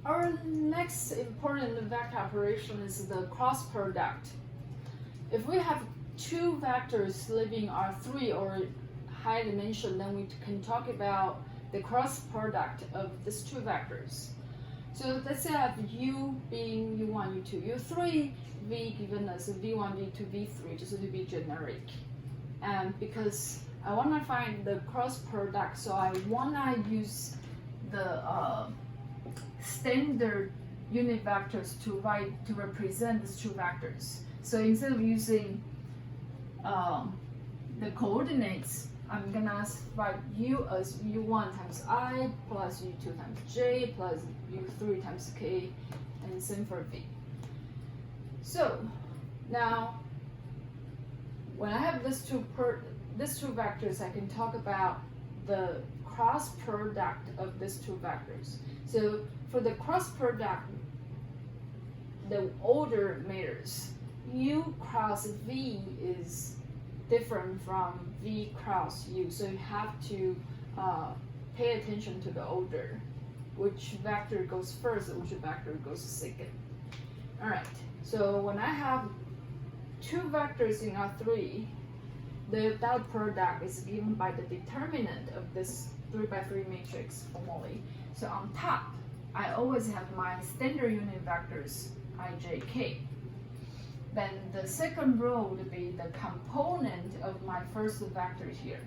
Our next important vector operation is the cross product. If we have two vectors leaving R3 or high dimension, then we can talk about the cross product of these two vectors. So let's say I have U being U1, U2, U3, V given as V1, V2, V3, just to be generic. And because I want to find the cross product, so I want to use the standard unit vectors to represent these two vectors. So instead of using the coordinates, I'm gonna write U as U1 times I plus U2 times J plus U3 times K, and same for V. So now when I have these two vectors, I can talk about the cross product of these two vectors. So for the cross product, the order matters. U cross V is different from V cross U, so you have to pay attention to the order. Which vector goes first, which vector goes second. Alright, so when I have two vectors in R3, the dot product is given by the determinant of this 3x3 matrix formally. So on top, I always have my standard unit vectors I, J, K. Then the second row would be the component of my first vector here.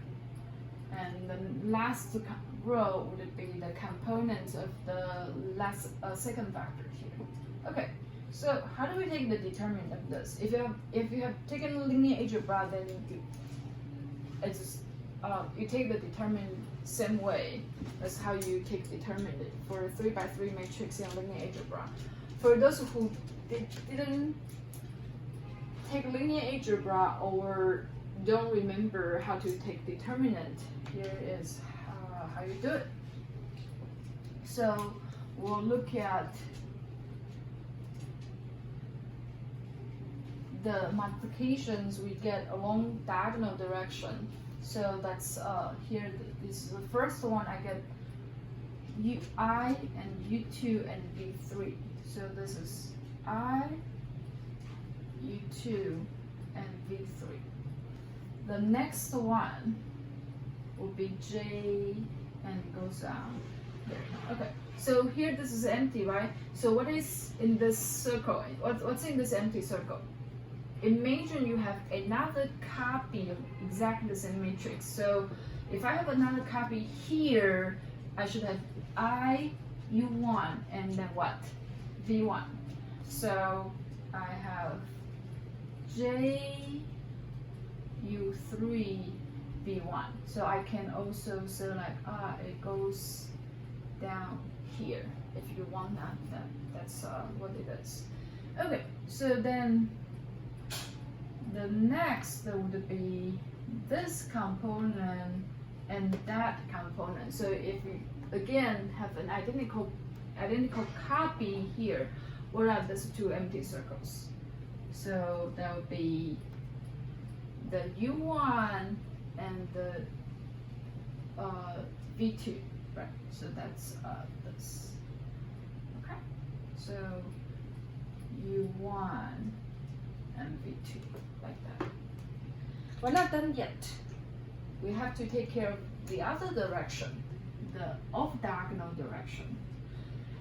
And the last row would be the component of the second vector here. Okay, so how do we take the determinant of this? If you have taken linear algebra, then you take the determinant same way as how you take determinant for a 3x3 matrix in linear algebra. For those who didn't take linear algebra or don't remember how to take determinant, here is how you do it. So we'll look at the multiplications we get along diagonal direction. So that's here, this is the first one. I get I and U2 and V3. So this is I, U2, and V3. The next one will be J and goes down there. Okay, so here this is empty, right? So what is in this circle? What's in this empty circle? Imagine you have another copy of exactly the same matrix. So if I have another copy here, I should have I, U1, and then what? V1. So I have J, U3, V1. So I can also say like, it goes down here. If you want that's what it is. Okay, so then the next would be this component and that component. So if we again have an identical copy here, what are these two empty circles? So that would be the U1 and the V2, right? So that's this. Okay, so U1 and V2, like that. We're not done yet. We have to take care of the other direction, the off-diagonal direction.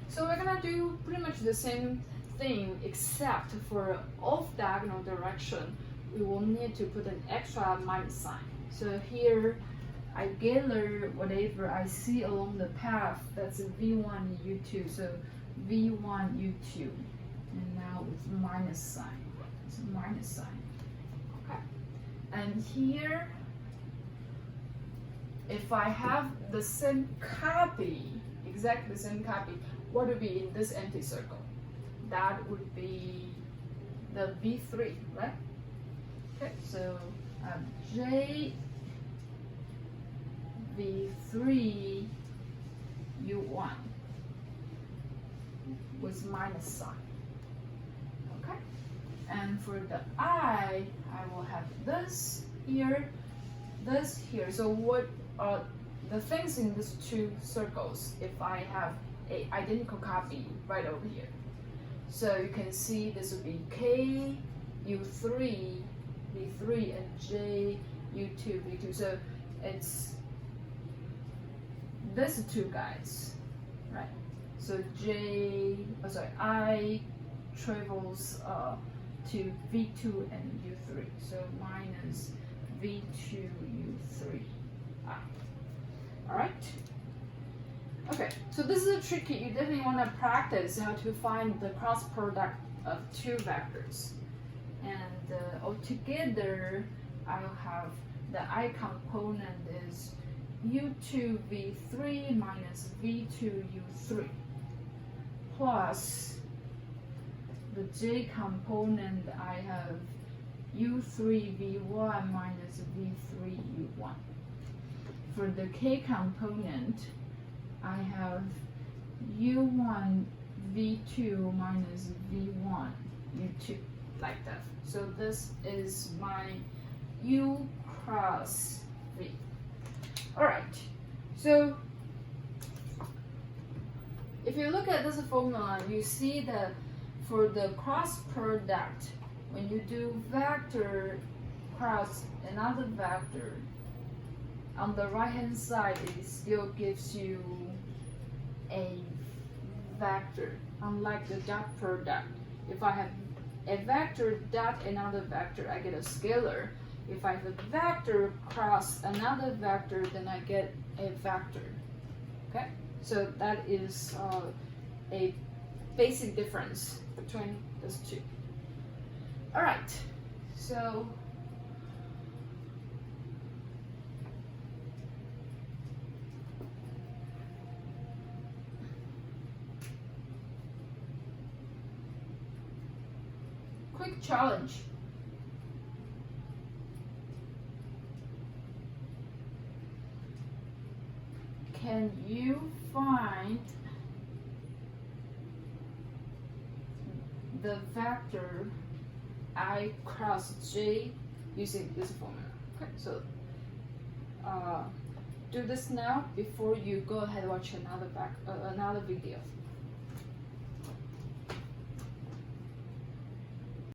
So we're gonna do pretty much the same thing, except for off-diagonal direction, we will need to put an extra minus sign. So here, I gather whatever I see along the path, that's V1, U2, so V1, U2, and now it's minus sign. It's a minus sign. Okay. And here, if I have the same copy, exactly the same copy, what would be in this empty circle? That would be the V3, right? Okay, so J, V3, U1 with minus sign. Okay, and for the I will have this here, this here. So what are the things in these two circles? If I have a identical copy right over here. So you can see this would be K, U3, V3, and J, U2, V2. So it's these two guys, right? So I travels to V2 and U3. So minus V2, U3, I. All right. Okay, so this is tricky. You definitely want to practice how to find the cross product of two vectors. And altogether, I'll have the I component is U2 V3 minus V2 U3 plus the J component, I have U3 V1 minus V3 U1. For the K component, I have U1 V2 minus V1 U2, like that. So this is my U cross V. Alright, so if you look at this formula, you see that for the cross product, when you do vector cross another vector, on the right hand side it still gives you a vector, unlike the dot product. If I have a vector dot another vector, I get a scalar. If I have a vector cross another vector, then I get a vector. Okay, so that is a basic difference between those two. All right, so quick challenge. Can you find the vector I cross J using this formula? Okay, so do this now before you go ahead and watch another video.